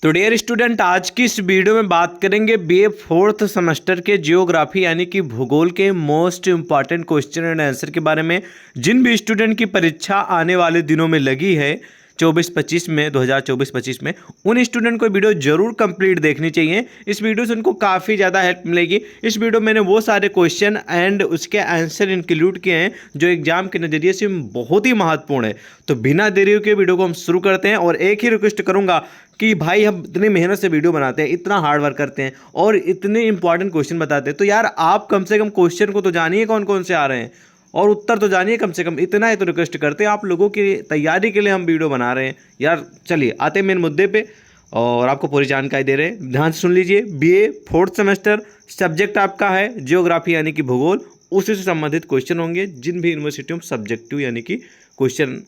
तो dear student, आज की इस वीडियो में बात करेंगे बीए फोर्थ सेमेस्टर के जियोग्राफी यानी कि भूगोल के most important question and answer के बारे में। जिन भी स्टूडेंट की परीक्षा आने वाले दिनों में लगी है 24-25 में 2024-25 में, उन स्टूडेंट को वीडियो जरूर कंप्लीट देखनी चाहिए। इस वीडियो से उनको काफ़ी ज़्यादा हेल्प मिलेगी। इस वीडियो में मैंने वो सारे क्वेश्चन एंड उसके आंसर इंक्लूड किए हैं जो एग्जाम के नज़रिए से बहुत ही महत्वपूर्ण है। तो बिना देरी के वीडियो को हम शुरू करते हैं। और एक ही रिक्वेस्ट करूंगा कि भाई हम इतनी मेहनत से वीडियो बनाते हैं, इतना हार्ड वर्क करते हैं और इतने इंपॉर्टेंट क्वेश्चन बताते हैं, तो यार आप कम से कम क्वेश्चन को तो जानिए कौन कौन से आ रहे हैं और उत्तर तो जानिए कम से कम। इतना ही तो रिक्वेस्ट करते हैं, आप लोगों की तैयारी के लिए हम वीडियो बना रहे हैं यार। चलिए आते हैं मेन मुद्दे पे और आपको पूरी जानकारी दे रहे हैं। ध्यान से सुन लीजिए। बीए फोर्थ सेमेस्टर, सब्जेक्ट आपका है जियोग्राफी यानी कि भूगोल। उसी से संबंधित क्वेश्चन होंगे जिन भी यूनिवर्सिटियों में सब्जेक्टिव यानी कि क्वेश्चन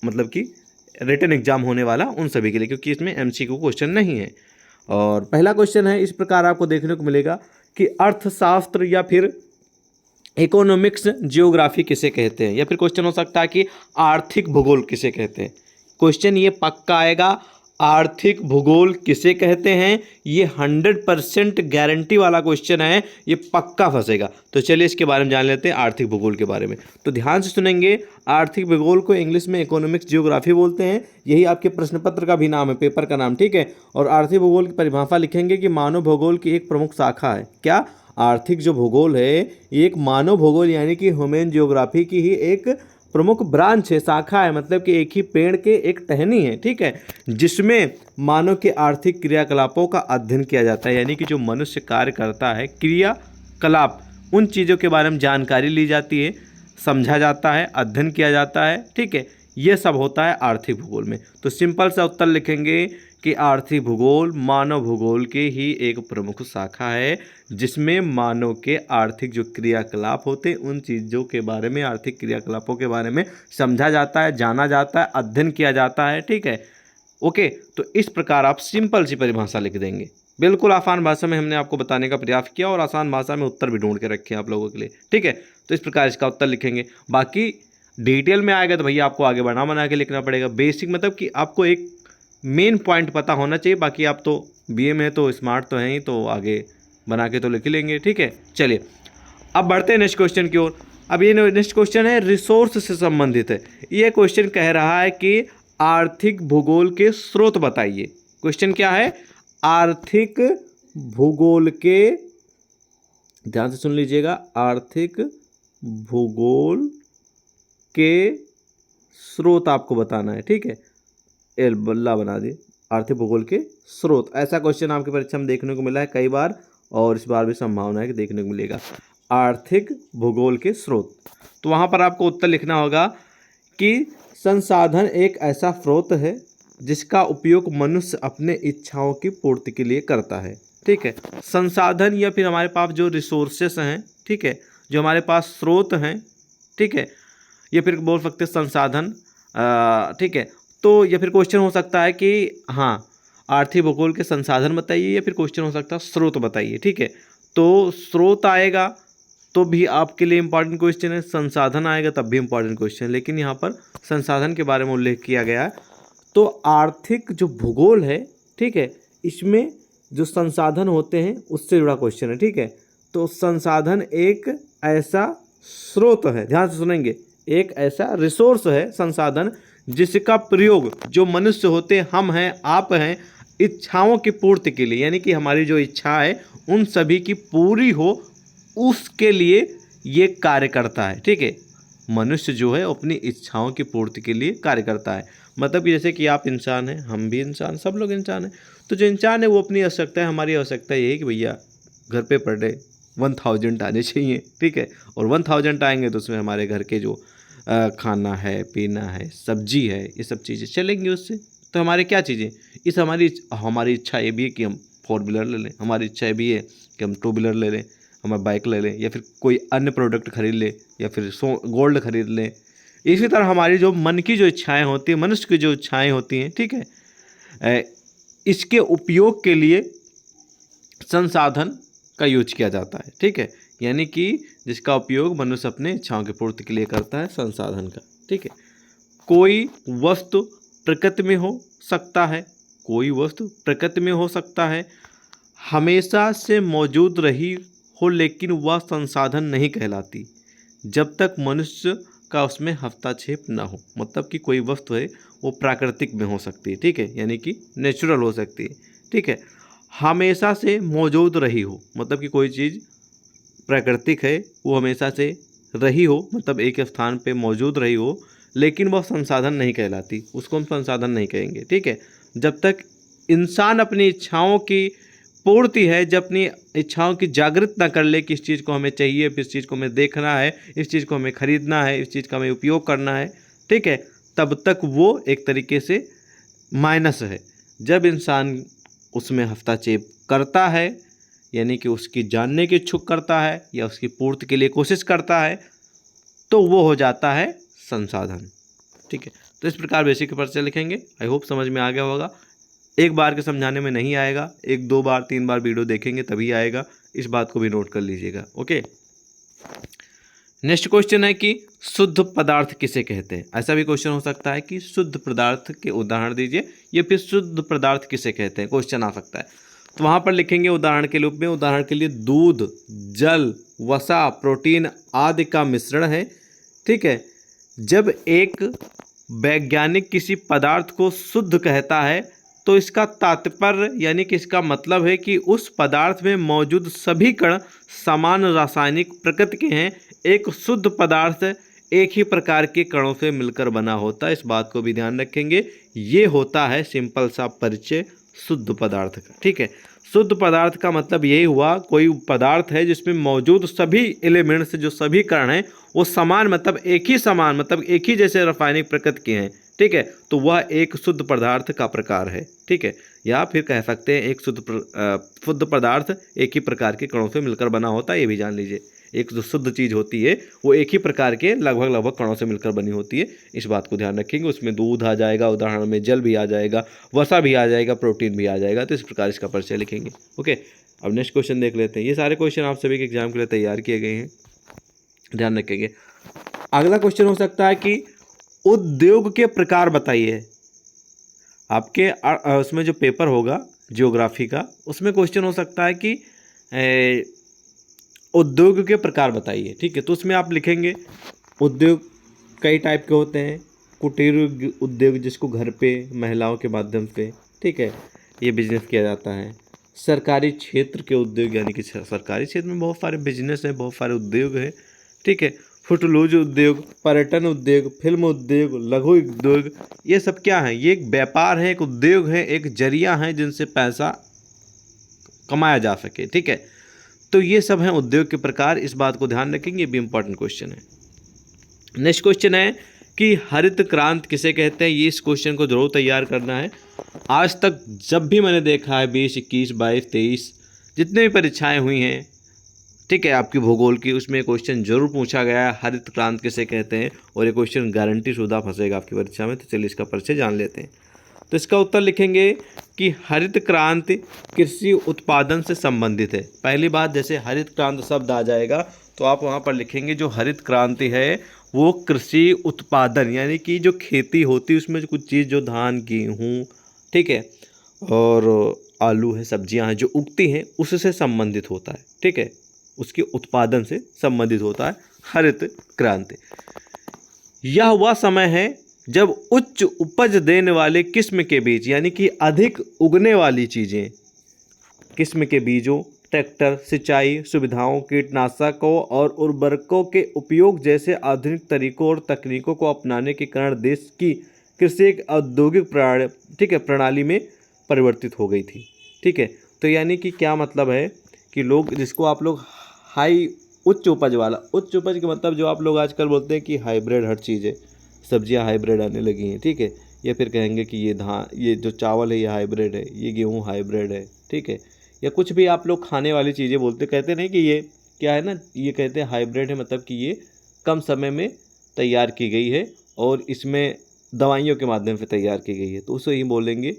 मतलब कि रिटन एग्जाम होने वाला उन सभी के लिए, क्योंकि इसमें एमसीक्यू क्वेश्चन नहीं है। और पहला क्वेश्चन है इस प्रकार आपको देखने को मिलेगा कि अर्थशास्त्र या फिर इकोनॉमिक्स जियोग्राफी किसे कहते हैं, या फिर क्वेश्चन हो सकता है कि आर्थिक भूगोल किसे कहते हैं। क्वेश्चन ये पक्का आएगा, आर्थिक भूगोल किसे कहते हैं। ये 100% गारंटी वाला क्वेश्चन है, ये पक्का फंसेगा। तो चलिए इसके बारे में जान लेते हैं, आर्थिक भूगोल के बारे में। तो ध्यान से सुनेंगे। आर्थिक भूगोल को इंग्लिश में इकोनॉमिक्स जियोग्राफी बोलते हैं। यही आपके प्रश्न पत्र का भी नाम है, पेपर का नाम, ठीक है। और आर्थिक भूगोल की परिभाषा लिखेंगे कि मानव भूगोल की एक प्रमुख शाखा है। क्या? आर्थिक जो भूगोल है ये एक मानव भूगोल यानी कि ह्यूमन जियोग्राफी की ही एक प्रमुख ब्रांच है, शाखा है, मतलब कि एक ही पेड़ के एक टहनी है, ठीक है, जिसमें मानव के आर्थिक क्रियाकलापों का अध्ययन किया जाता है। यानी कि जो मनुष्य कार्य करता है, क्रियाकलाप, उन चीज़ों के बारे में जानकारी ली जाती है, समझा जाता है, अध्ययन किया जाता है, ठीक है। ये सब होता है आर्थिक भूगोल में। तो सिंपल सा उत्तर लिखेंगे कि आर्थिक भूगोल मानव भूगोल के ही एक प्रमुख शाखा है, जिसमें मानव के आर्थिक जो क्रियाकलाप होते हैं उन चीज़ों के बारे में, आर्थिक क्रियाकलापों के बारे में समझा जाता है, जाना जाता है, अध्ययन किया जाता है, ठीक है। ओके, तो इस प्रकार आप सिंपल सी परिभाषा लिख देंगे। बिल्कुल आसान भाषा में हमने आपको बताने का प्रयास किया और आसान भाषा में उत्तर भी ढूंढ के रखे हैं आप लोगों के लिए, ठीक है। तो इस प्रकार इसका उत्तर लिखेंगे। बाकी डिटेल में आएगा तो भैया आपको आगे बना के लिखना पड़ेगा। बेसिक मतलब कि आपको एक मेन पॉइंट पता होना चाहिए। बाकी आप तो बीए में तो स्मार्ट तो हैं ही, तो आगे बना के तो लिख लेंगे, ठीक है। चलिए अब बढ़ते हैं नेक्स्ट क्वेश्चन की ओर। अब ये नेक्स्ट क्वेश्चन है रिसोर्स से संबंधित है। ये क्वेश्चन कह रहा है कि आर्थिक भूगोल के स्रोत बताइए। क्वेश्चन क्या है? आर्थिक भूगोल के, ध्यान से सुन लीजिएगा, आर्थिक भूगोल के स्रोत आपको बताना है, ठीक है। एल बल्ला बना दिए, आर्थिक भूगोल के स्रोत। ऐसा क्वेश्चन आपकी परीक्षा में देखने को मिला है कई बार और इस बार भी संभावना है कि देखने को मिलेगा। आर्थिक भूगोल के स्रोत, तो वहाँ पर आपको उत्तर लिखना होगा कि संसाधन एक ऐसा स्रोत है जिसका उपयोग मनुष्य अपने इच्छाओं की पूर्ति के लिए करता है, ठीक है। संसाधन या फिर हमारे पास जो रिसोर्सेस हैं, ठीक है, जो हमारे पास स्रोत हैं, ठीक है, या फिर बोल सकते हैं संसाधन, ठीक है। तो या फिर क्वेश्चन हो सकता है कि हाँ आर्थिक भूगोल के संसाधन बताइए, या फिर क्वेश्चन हो सकता है स्रोत बताइए, ठीक है। तो स्रोत आएगा तो भी आपके लिए इंपॉर्टेंट क्वेश्चन है, संसाधन आएगा तब भी इंपॉर्टेंट क्वेश्चन है, लेकिन यहाँ पर संसाधन के बारे में उल्लेख किया गया है। तो आर्थिक जो भूगोल है, ठीक है, इसमें जो संसाधन होते हैं उससे जुड़ा क्वेश्चन है, ठीक है। तो संसाधन एक ऐसा स्रोत है, ध्यान से सुनेंगे, एक ऐसा रिसोर्स है संसाधन जिसका प्रयोग जो मनुष्य होते हैं, हम हैं, आप हैं, इच्छाओं की पूर्ति के लिए, यानी कि हमारी जो इच्छा है उन सभी की पूरी हो उसके लिए ये कार्य करता है, ठीक है। मनुष्य जो है अपनी इच्छाओं की पूर्ति के लिए कार्य करता है। मतलब कि जैसे कि आप इंसान हैं, हम भी इंसान, सब लोग इंसान हैं। तो जो इंसान है वो अपनी आवश्यकता है, हमारी आवश्यकता ये है कि भैया घर पे पर डे 1000 आने चाहिए, ठीक है। और 1000 आएंगे तो उसमें हमारे घर के जो खाना है, पीना है, सब्जी है, ये सब चीज़ें चलेंगी उससे। तो हमारे क्या चीज़ें, इस हमारी इच्छा ये भी है कि हम 4 व्हीलर ले लें, हमारी इच्छा ये भी है कि हम 2 व्हीलर ले लें, हम बाइक ले लें, या फिर कोई अन्य प्रोडक्ट खरीद लें, या फिर गोल्ड खरीद लें। इसी तरह हमारी जो मन की जो इच्छाएं होती हैं, मनुष्य की जो इच्छाएं होती हैं, ठीक है, इसके उपयोग के लिए संसाधन का यूज किया जाता है, ठीक है। यानी कि जिसका उपयोग मनुष्य अपने इच्छाओं की पूर्ति के लिए करता है, संसाधन का, ठीक है। कोई वस्तु प्रकृति में हो सकता है, कोई वस्तु प्रकृति में हो सकता है, हमेशा से मौजूद रही हो लेकिन वह संसाधन नहीं कहलाती जब तक मनुष्य का उसमें हस्तक्षेप ना हो। मतलब कि कोई वस्तु है वो प्राकृतिक में हो सकती है, ठीक है, यानी कि नेचुरल हो सकती है, ठीक है। हमेशा से मौजूद रही हो, मतलब कि कोई चीज़ प्राकृतिक है वो हमेशा से रही हो, मतलब एक स्थान पे मौजूद रही हो, लेकिन वह संसाधन नहीं कहलाती, उसको हम संसाधन नहीं कहेंगे, ठीक है। जब तक इंसान अपनी इच्छाओं की पूर्ति है, जब अपनी इच्छाओं की जागृत ना कर ले कि इस चीज़ को हमें चाहिए, इस चीज़ को हमें देखना है, इस चीज़ को हमें खरीदना है, इस चीज़ का हमें उपयोग करना है, ठीक है, तब तक वो एक तरीके से माइनस है। जब इंसान उसमें हस्तक्षेप करता है, यानी कि उसकी जानने की इच्छुक करता है या उसकी पूर्ति के लिए कोशिश करता है, तो वो हो जाता है संसाधन, ठीक है। तो इस प्रकार बेसिक परिचय लिखेंगे। आई होप समझ में आ गया होगा। एक बार के समझाने में नहीं आएगा, 1-2 बार 3 बार वीडियो देखेंगे तभी आएगा, इस बात को भी नोट कर लीजिएगा। ओके, नेक्स्ट क्वेश्चन है कि शुद्ध पदार्थ किसे कहते हैं। ऐसा भी क्वेश्चन हो सकता है कि शुद्ध पदार्थ के उदाहरण दीजिए, या फिर शुद्ध पदार्थ किसे कहते हैं, क्वेश्चन आ सकता है। तो वहाँ पर लिखेंगे उदाहरण के रूप में, उदाहरण के लिए दूध, जल, वसा, प्रोटीन आदि का मिश्रण है, ठीक है। जब एक वैज्ञानिक किसी पदार्थ को शुद्ध कहता है तो इसका तात्पर्य यानी कि इसका मतलब है कि उस पदार्थ में मौजूद सभी कण समान रासायनिक प्रकृति के हैं। एक शुद्ध पदार्थ एक ही प्रकार के कणों से मिलकर बना होता है, इस बात को भी ध्यान रखेंगे। ये होता है सिंपल सा परिचय शुद्ध पदार्थ का, ठीक है। शुद्ध पदार्थ का मतलब यही हुआ, कोई पदार्थ है जिसमें मौजूद सभी एलिमेंट्स, जो सभी कण हैं वो समान, मतलब एक ही समान, मतलब एक ही जैसे रासायनिक प्रकृति के हैं, ठीक है। तो वह एक शुद्ध पदार्थ का प्रकार है, ठीक है। या फिर कह सकते हैं एक शुद्ध पदार्थ एक ही प्रकार के कणों से मिलकर बना होता है, ये भी जान लीजिए। एक जो शुद्ध चीज़ होती है वो एक ही प्रकार के लगभग कणों से मिलकर बनी होती है, इस बात को ध्यान रखेंगे। उसमें दूध आ जाएगा, उदाहरण में जल भी आ जाएगा, वसा भी आ जाएगा, प्रोटीन भी आ जाएगा। तो इस प्रकार इसका परिचय लिखेंगे। ओके, अब नेक्स्ट क्वेश्चन देख लेते हैं। ये सारे क्वेश्चन आप सभी के एग्जाम के लिए तैयार किए गए हैं, ध्यान रखेंगे। अगला क्वेश्चन हो सकता है कि उद्योग के प्रकार बताइए। आपके उसमें जो पेपर होगा जियोग्राफी का, उसमें क्वेश्चन हो सकता है कि उद्योग के प्रकार बताइए, ठीक है। तो उसमें आप लिखेंगे उद्योग कई टाइप के होते हैं। कुटीर उद्योग, जिसको घर पे महिलाओं के माध्यम से, ठीक है, ये बिजनेस किया जाता है। सरकारी क्षेत्र के उद्योग, यानी कि सरकारी क्षेत्र में बहुत सारे बिजनेस हैं, बहुत सारे उद्योग हैं, ठीक है। फुटलूज उद्योग, पर्यटन उद्योग, फिल्म उद्योग, लघु उद्योग, ये सब क्या है? ये एक व्यापार है, एक उद्योग है, एक जरिया है जिनसे पैसा कमाया जा सके, ठीक है। तो ये सब हैं उद्योग के प्रकार, इस बात को ध्यान रखेंगे, ये भी इंपॉर्टेंट क्वेश्चन है। नेक्स्ट क्वेश्चन है कि हरित क्रांति किसे कहते हैं। ये इस क्वेश्चन को जरूर तैयार करना है। आज तक जब भी मैंने देखा है 20, 21, 22, 23 जितने भी परीक्षाएं हुई हैं, ठीक है, आपकी भूगोल की, उसमें क्वेश्चन जरूर पूछा गया है हरित क्रांति किसे कहते हैं, और ये क्वेश्चन गारंटी शुदा फंसेगा आपकी परीक्षा में। तो चलिए इसका परिचय जान लेते हैं। तो इसका उत्तर लिखेंगे कि हरित क्रांति कृषि उत्पादन से संबंधित है। पहली बात, जैसे हरित क्रांति शब्द आ जाएगा तो आप वहाँ पर लिखेंगे जो हरित क्रांति है वो कृषि उत्पादन, यानी कि जो खेती होती है उसमें कुछ चीज़, जो धान, गेहूँ, ठीक है, और आलू है, सब्जियाँ हैं जो उगती हैं, उससे संबंधित होता है, ठीक है, उसके उत्पादन से संबंधित होता है हरित क्रांति। यह वह समय है जब उच्च उपज देने वाले किस्म के बीज, यानी कि अधिक उगने वाली चीज़ें, किस्म के बीजों, ट्रैक्टर, सिंचाई सुविधाओं, कीटनाशकों और उर्वरकों के उपयोग जैसे आधुनिक तरीकों और तकनीकों को अपनाने के कारण देश की कृषि एक औद्योगिक प्रणाली में परिवर्तित हो गई थी, ठीक है। तो यानी कि क्या मतलब है कि लोग, जिसको आप लोग उच्च उपज वाला, उच्च उपज का मतलब जो आप लोग आजकल बोलते हैं कि हाइब्रिड हर चीज़ है, सब्जियां हाइब्रिड आने लगी हैं, ठीक है, या फिर कहेंगे कि ये धान, ये जो चावल है ये हाइब्रिड है, ये गेहूँ हाइब्रिड है, ठीक है, या कुछ भी आप लोग खाने वाली चीज़ें बोलते, कहते नहीं कि ये क्या है ना, ये कहते हैं हाइब्रिड है, मतलब कि ये कम समय में तैयार की गई है और इसमें दवाइयों के माध्यम से तैयार की गई है, तो उसे ही बोलेंगे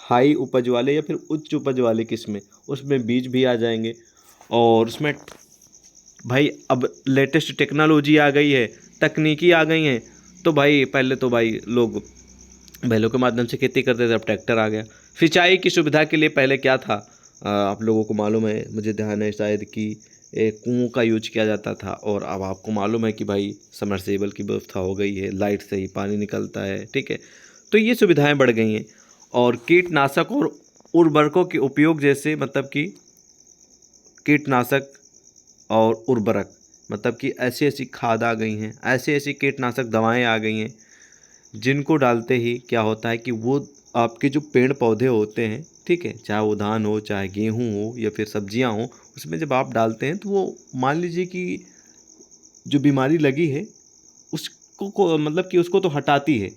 हाई उपज वाले या फिर उच्च उपज वाले किस्में। उसमें बीज भी आ जाएंगे और उसमें भाई अब लेटेस्ट टेक्नोलॉजी आ गई है, तकनीकी आ गई हैं, तो भाई पहले तो भाई लोग बैलों के माध्यम से खेती करते थे, अब ट्रैक्टर आ गया। सिंचाई की सुविधा के लिए पहले क्या था, आप लोगों को मालूम है, मुझे ध्यान है शायद कि एक कुओं का यूज किया जाता था, और अब आपको मालूम है कि भाई समरसेबल की व्यवस्था हो गई है, लाइट से ही पानी निकलता है, ठीक है। तो ये सुविधाएं बढ़ गई हैं। और कीटनाशक और उर्वरकों के उपयोग जैसे, मतलब कि कीटनाशक और उर्वरक, मतलब कि ऐसी ऐसी खाद आ गई हैं, ऐसी ऐसी कीटनाशक दवाएं आ गई हैं, जिनको डालते ही क्या होता है कि वो आपके जो पेड़ पौधे होते हैं, ठीक है, चाहे वो धान हो, चाहे गेहूँ हो, या फिर सब्जियां हो, उसमें जब आप डालते हैं तो वो मान लीजिए कि जो बीमारी लगी है उसको मतलब कि उसको तो हटाती है,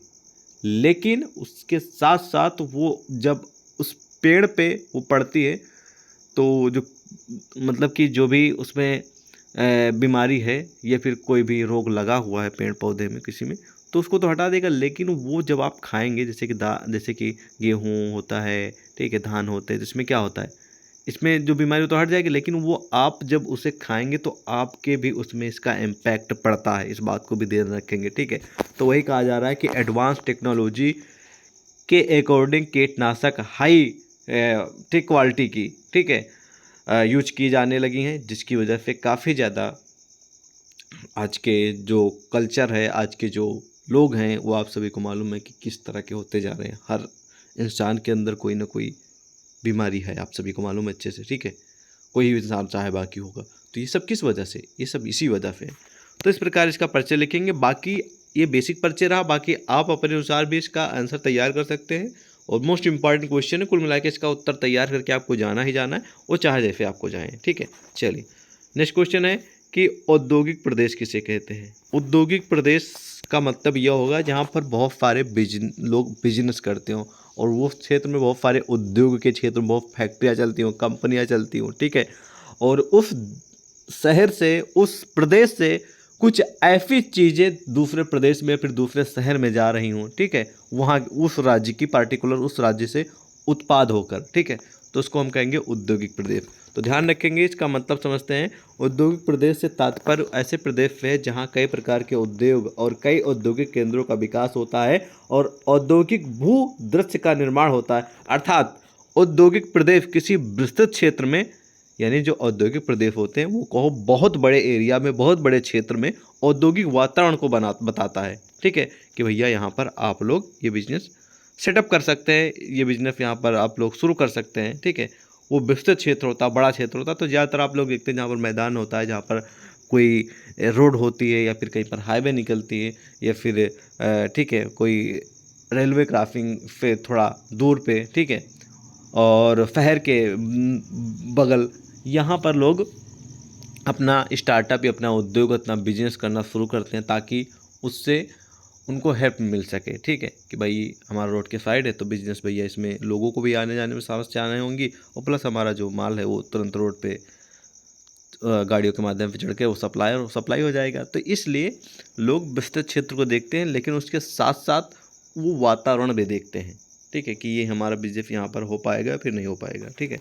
लेकिन उसके साथ साथ वो जब उस पेड़ पे वो पड़ती है, तो जो मतलब कि जो भी उसमें बीमारी है या फिर कोई भी रोग लगा हुआ है पेड़ पौधे में किसी में, तो उसको तो हटा देगा। लेकिन वो जब आप खाएंगे, जैसे कि गेहूँ होता है, ठीक है, धान होते हैं, जिसमें क्या होता है, इसमें जो बीमारी तो हट जाएगी, लेकिन वो आप जब उसे खाएंगे तो आपके भी उसमें इसका इम्पैक्ट पड़ता है, इस बात को भी ध्यान रखेंगे, ठीक है। तो वही कहा जा रहा है कि एडवांस टेक्नोलॉजी के अकॉर्डिंग कीटनाशक हाई ठीक क्वालिटी की, ठीक है, यूज की जाने लगी हैं, जिसकी वजह से काफ़ी ज़्यादा आज के जो कल्चर है, आज के जो लोग हैं, वो आप सभी को मालूम है कि किस तरह के होते जा रहे हैं। हर इंसान के अंदर कोई ना कोई बीमारी है, आप सभी को मालूम है अच्छे से, ठीक है। कोई भी इंसान चाहे बाकी होगा, तो ये सब किस वजह से, ये सब इसी वजह से है। तो इस प्रकार इसका परिचय लिखेंगे। बाकी ये बेसिक परिचय रहा, बाकी आप अपने अनुसार भी इसका आंसर तैयार कर सकते हैं, और मोस्ट इंपॉर्टेंट क्वेश्चन है, कुल मिला के इसका उत्तर तैयार करके आपको जाना ही जाना है, वो चाहे जैसे आपको जाएँ, ठीक है। चलिए नेक्स्ट क्वेश्चन है कि औद्योगिक प्रदेश किसे कहते हैं। औद्योगिक प्रदेश का मतलब यह होगा जहाँ पर बहुत सारे लोग बिजनेस करते हों, और वो क्षेत्र में बहुत सारे उद्योग के क्षेत्र में बहुत फैक्ट्रियाँ चलती हों, कंपनियाँ चलती हों, ठीक है। और उस शहर से, उस प्रदेश से कुछ ऐसी चीज़ें दूसरे प्रदेश में फिर दूसरे शहर में जा रही हों, ठीक है, वहाँ उस राज्य की पार्टिकुलर उस राज्य से उत्पाद होकर, ठीक है, तो उसको हम कहेंगे औद्योगिक प्रदेश। तो ध्यान रखेंगे, इसका मतलब समझते हैं। औद्योगिक प्रदेश से तात्पर्य ऐसे प्रदेश से है जहाँ कई प्रकार के उद्योग और कई औद्योगिक केंद्रों का विकास होता है और औद्योगिक भू दृश्य का निर्माण होता है। अर्थात औद्योगिक प्रदेश किसी विस्तृत क्षेत्र में, यानी जो औद्योगिक प्रदेश होते हैं वो कहो बहुत बड़े एरिया में, बहुत बड़े क्षेत्र में औद्योगिक वातावरण को बताता है, ठीक है, कि भैया यहाँ पर आप लोग ये बिजनेस सेटअप कर सकते हैं, ये बिजनेस यहाँ पर आप लोग शुरू कर सकते हैं, ठीक है। वो विस्तृत क्षेत्र होता, बड़ा क्षेत्र होता, तो ज़्यादातर आप लोग देखते हैं जहाँ पर मैदान होता है, जहाँ पर कोई रोड होती है, या फिर कहीं पर हाईवे निकलती है, या फिर ठीक है, कोई रेलवे क्रॉसिंग से थोड़ा दूर पे, ठीक है, और शहर के बगल, यहाँ पर लोग अपना स्टार्टअप या अपना उद्योग, अपना बिजनेस करना शुरू करते हैं, ताकि उससे उनको हेल्प मिल सके, ठीक है, कि भाई हमारा रोड के साइड है तो बिजनेस भैया, इसमें लोगों को भी आने जाने में समस्याएं होंगी, और प्लस हमारा जो माल है वो तुरंत रोड पे गाड़ियों के माध्यम से चढ़ के वो सप्लाई हो जाएगा। तो इसलिए लोग विस्तृत क्षेत्र को देखते हैं, लेकिन उसके साथ साथ वो वातावरण भी देखते हैं, ठीक है, कि ये हमारा बिजनेस यहाँ पर हो पाएगा फिर नहीं हो पाएगा, ठीक है।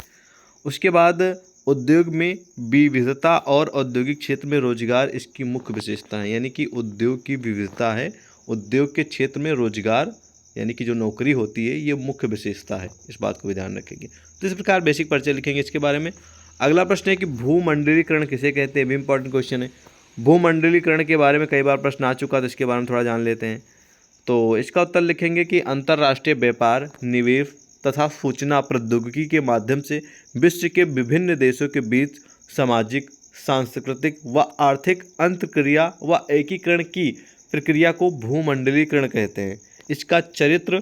उसके बाद उद्योग में विविधता और औद्योगिक क्षेत्र में रोजगार इसकी मुख्य विशेषता है, यानी कि उद्योग की विविधता है, उद्योग के क्षेत्र में रोजगार यानी कि जो नौकरी होती है ये मुख्य विशेषता है, इस बात को भी ध्यान रखेंगे। तो इस प्रकार बेसिक परिचय लिखेंगे इसके बारे में। अगला प्रश्न है कि भूमंडलीकरण किसे कहते हैं, भी इंपॉर्टेंट क्वेश्चन है। भूमंडलीकरण के बारे में कई बार प्रश्न आ चुका, तो इसके बारे में थोड़ा जान लेते हैं। तो इसका उत्तर लिखेंगे कि अंतर्राष्ट्रीय व्यापार, निवेश तथा सूचना प्रौद्योगिकी के माध्यम से विश्व के विभिन्न देशों के बीच सामाजिक, सांस्कृतिक व आर्थिक अंतक्रिया व एकीकरण की प्रक्रिया को भूमंडलीकरण कहते हैं। इसका चरित्र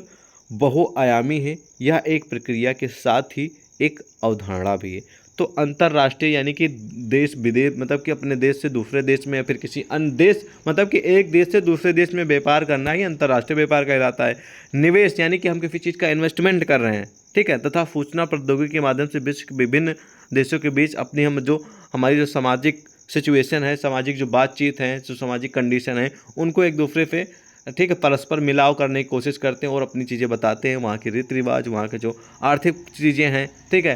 बहुआयामी है, यह एक प्रक्रिया के साथ ही एक अवधारणा भी है। तो अंतर्राष्ट्रीय यानी कि देश विदेश, मतलब कि अपने देश से दूसरे देश में या फिर किसी अन्य देश, मतलब कि एक देश से दूसरे देश में व्यापार करना ही अंतर्राष्ट्रीय व्यापार कहलाता है। निवेश यानी कि हम किसी चीज़ का इन्वेस्टमेंट कर रहे हैं, ठीक है, तथा सूचना प्रौद्योगिकी के माध्यम से विश्व के विभिन्न देशों के बीच अपनी हमारी जो सामाजिक सिचुएशन है, सामाजिक जो बातचीत है, जो सामाजिक कंडीशन है, उनको एक दूसरे से, ठीक है, परस्पर मिलाव करने की कोशिश करते हैं और अपनी चीज़ें बताते हैं, वहाँ के रीति रिवाज, वहाँ के जो आर्थिक चीज़ें हैं, ठीक है,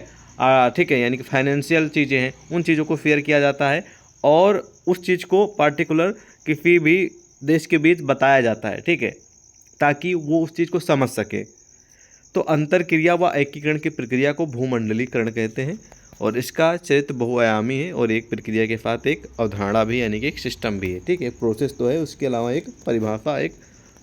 ठीक है, यानी कि फाइनेंशियल चीज़ें हैं, उन चीज़ों को शेयर किया जाता है और उस चीज़ को पार्टिकुलर किसी भी देश के बीच बताया जाता है, ठीक है। ताकि वो उस चीज़ को समझ सके। तो अंतरक्रिया व एकीकरण की प्रक्रिया को भूमंडलीकरण कहते हैं और इसका चरित्र बहुआयामी है और एक प्रक्रिया के साथ एक अवधारणा भी यानी कि एक सिस्टम भी है। ठीक है, प्रोसेस तो है, उसके अलावा एक परिभाषा, एक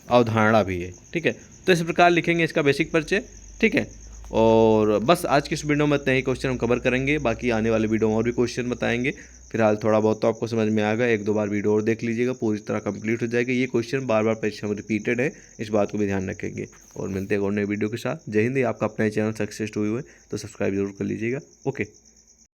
अवधारणा भी है। ठीक है, तो इस प्रकार लिखेंगे इसका बेसिक परिचय। ठीक है, और बस आज की इस वीडियो में इतने ही क्वेश्चन हम कवर करेंगे, बाकी आने वाले वीडियो में और भी क्वेश्चन बताएंगे। फिलहाल थोड़ा बहुत तो आपको समझ में आ गया, एक दो बार वीडियो और देख लीजिएगा, पूरी तरह कंप्लीट हो जाएगा। ये क्वेश्चन बार बार परीक्षा में रिपीटेड है, इस बात को भी ध्यान रखेंगे। और मिलते हैं और नए वीडियो के साथ। जय हिंद। आपका अपना चैनल सक्सेस हुई है तो सब्सक्राइब जरूर कर लीजिएगा। ओके।